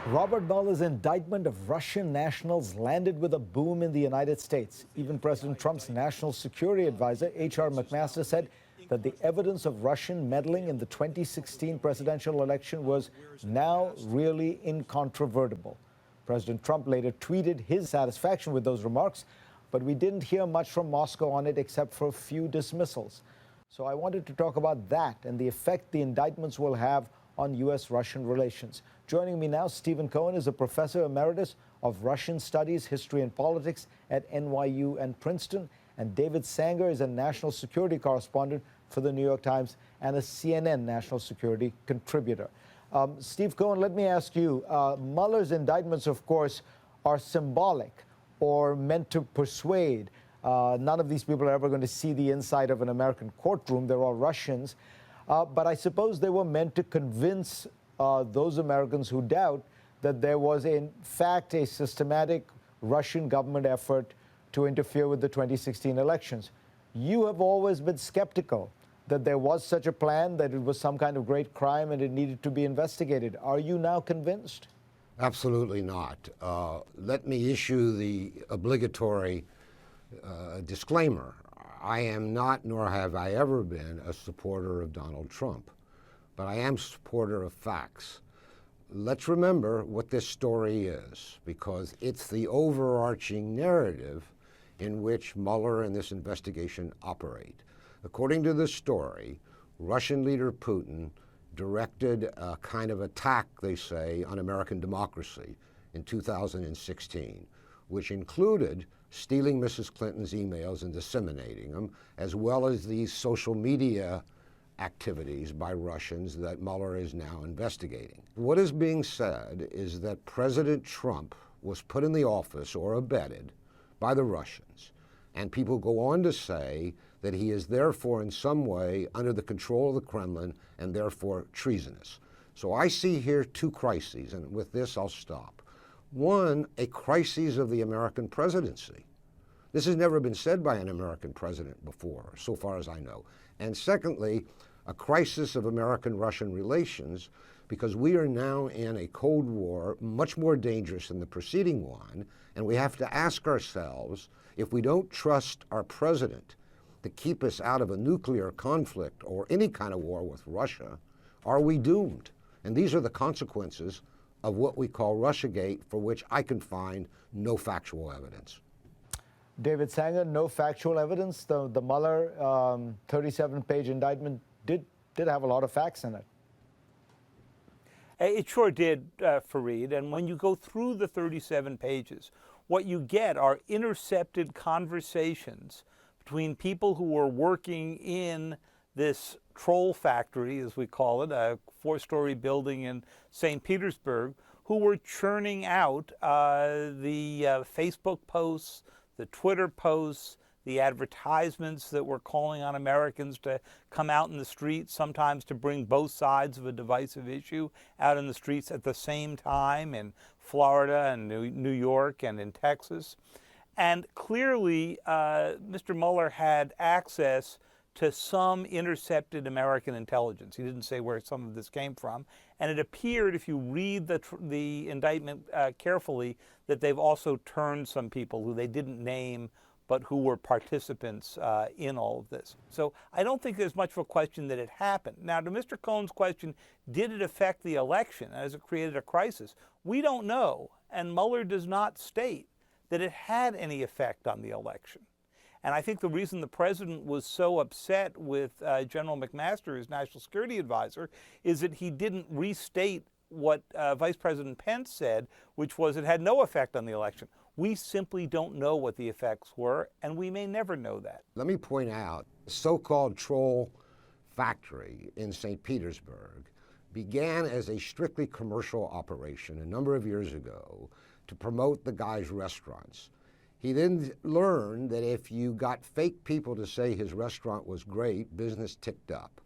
Robert Mueller's indictment of Russian nationals landed with a boom in the United States. Even President Trump's national security advisor, H.R. McMaster, said that the evidence of Russian meddling in the 2016 presidential election was now really incontrovertible. President Trump later tweeted his satisfaction with those remarks, but we didn't hear much from Moscow on it except for a few dismissals. So I wanted to talk about that and the effect the indictments will have on U.S.-Russian relations. Joining me now, Stephen Cohen is a professor emeritus of Russian Studies, History and Politics at NYU and Princeton. And David Sanger is a national security correspondent for the New York Times and a CNN national security contributor. Steve Cohen, let me ask you, Mueller's indictments, of course, are symbolic or meant to persuade. None of these people are ever going to see the inside of an American courtroom. They're all Russians. But I suppose they were meant to convince those Americans who doubt that there was, in fact, a systematic Russian government effort to interfere with the 2016 elections. You have always been skeptical that there was such a plan, that it was some kind of great crime and it needed to be investigated. Are you now convinced? Absolutely not. Let me issue the obligatory disclaimer. I am not, nor have I ever been, a supporter of Donald Trump, but I am a supporter of facts. Let's remember what this story is, because it's the overarching narrative in which Mueller and this investigation operate. According to the story, Russian leader Putin directed a kind of attack, they say, on American democracy in 2016, which included stealing Mrs. Clinton's emails and disseminating them, as well as these social media activities by Russians that Mueller is now investigating. What is being said is that President Trump was put in the office or abetted by the Russians, and people go on to say that he is therefore in some way under the control of the Kremlin and therefore treasonous. So I see here two crises, and with this I'll stop. One, a crisis of the American presidency. This has never been said by an American president before, so far as I know. And secondly, a crisis of American-Russian relations, because we are now in a Cold War much more dangerous than the preceding one, and we have to ask ourselves, if we don't trust our president to keep us out of a nuclear conflict or any kind of war with Russia, are we doomed? And these are the consequences of what we call Russiagate, for which I can find no factual evidence. David Sanger, no factual evidence. The Mueller 37-page indictment did have a lot of facts in it. It sure did, Fareed. And when you go through the 37 pages, what you get are intercepted conversations between people who were working in this troll factory, as we call it, a 4-story building in St. Petersburg, who were churning out the Facebook posts, the Twitter posts, the advertisements that were calling on Americans to come out in the streets, sometimes to bring both sides of a divisive issue out in the streets at the same time in Florida and New York and in Texas. And clearly, Mr. Mueller had access to some intercepted American intelligence. He didn't say where some of this came from. And it appeared, if you read the indictment carefully, that they've also turned some people who they didn't name, but who were participants in all of this. So I don't think there's much of a question that it happened. Now, to Mr. Cohen's question, did it affect the election? Has it created a crisis? We don't know, and Mueller does not state that it had any effect on the election. And I think the reason the president was so upset with General McMaster, his national security advisor, is that he didn't restate what Vice President Pence said, which was it had no effect on the election. We simply don't know what the effects were, and we may never know that. Let me point out, the so-called troll factory in St. Petersburg began as a strictly commercial operation a number of years ago to promote the guy's restaurants. He then learned that if you got fake people to say his restaurant was great, business ticked up.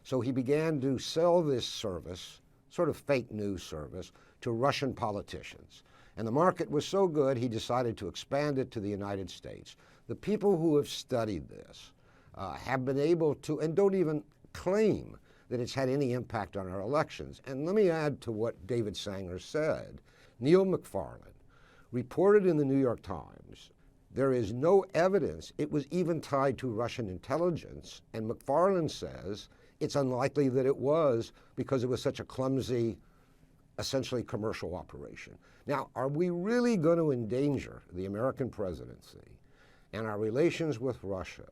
So he began to sell this service, sort of fake news service, to Russian politicians. And the market was so good, he decided to expand it to the United States. The people who have studied this have been able to, and don't even claim that it's had any impact on our elections. And let me add to what David Sanger said. Neil McFarlane reported in the New York Times there is no evidence it was even tied to Russian intelligence, and McFarlane says it's unlikely that it was because it was such a clumsy, essentially commercial operation. Now, are we really going to endanger the American presidency and our relations with Russia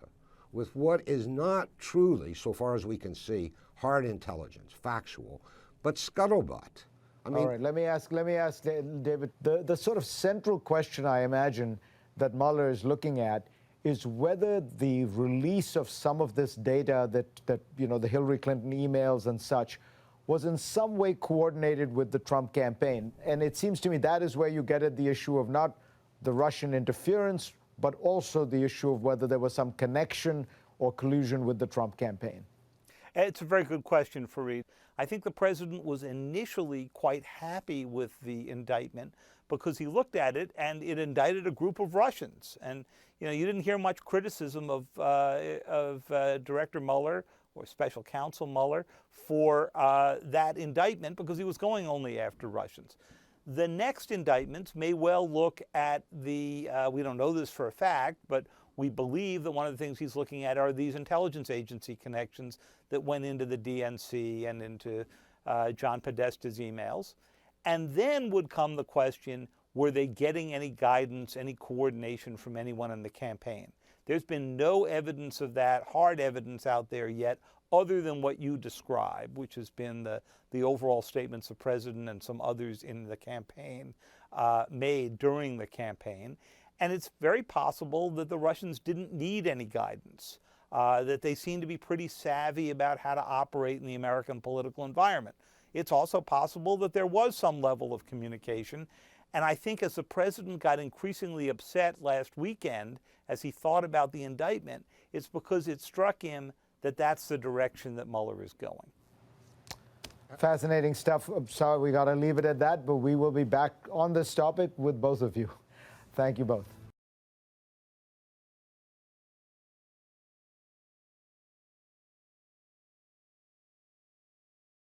with what is not truly, so far as we can see, hard intelligence, factual, but scuttlebutt? I mean, all right, let me ask David, the sort of central question I imagine that Mueller is looking at is whether the release of some of this data that you know, the Hillary Clinton emails and such, was in some way coordinated with the Trump campaign. And it seems to me that is where you get at the issue of not the Russian interference, but also the issue of whether there was some connection or collusion with the Trump campaign. It's a very good question, Fareed. I think the president was initially quite happy with the indictment because he looked at it and it indicted a group of Russians. And you know, you didn't hear much criticism of Director Mueller or Special Counsel Mueller for that indictment because he was going only after Russians. The next indictments may well look at the, we don't know this for a fact, but we believe that one of the things he's looking at are these intelligence agency connections that went into the DNC and into John Podesta's emails. And then would come the question, were they getting any guidance, any coordination from anyone in the campaign? There's been no evidence of that, hard evidence out there yet, other than what you describe, which has been the overall statements the president and some others in the campaign made during the campaign. And it's very possible that the Russians didn't need any guidance, that they seem to be pretty savvy about how to operate in the American political environment. It's also possible that there was some level of communication. And I think as the president got increasingly upset last weekend, as he thought about the indictment, it's because it struck him that that's the direction that Mueller is going. Fascinating stuff. I'm sorry, we got to leave it at that, but we will be back on this topic with both of you. Thank you both.